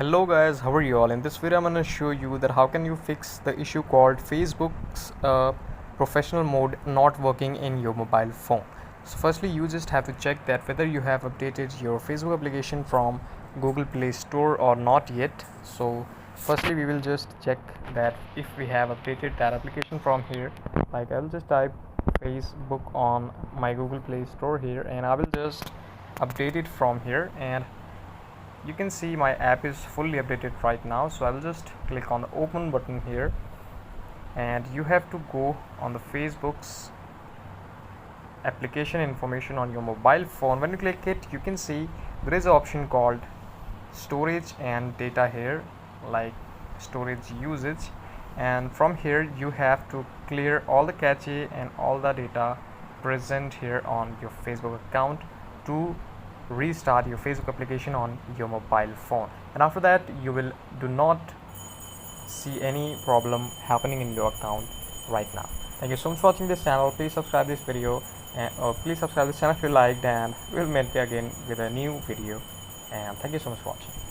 Hello guys, how are you all? In this video I'm going to show you that how can you fix the issue called Facebook's professional mode not working in your mobile phone. So firstly you just have to check that whether you have updated your Facebook application from Google Play Store or not yet. So firstly we will just check that if we have updated that application from here. Like I will just type Facebook on my Google Play Store here and I will just update it from here, and you can see my app is fully updated right now. So I will just click on the open button here, and you have to go on the Facebook's application information on your mobile phone. When you click it, you can see there is an option called storage and data here, like storage usage, and from here you have to clear all the cache and all the data present here on your Facebook account to restart your Facebook application on your mobile phone. And after that you will do not see any problem happening in your account right now. Thank you so much for watching this channel. Please subscribe this video, and please subscribe this channel if you liked, and we'll meet again with a new video. And thank you so much for watching.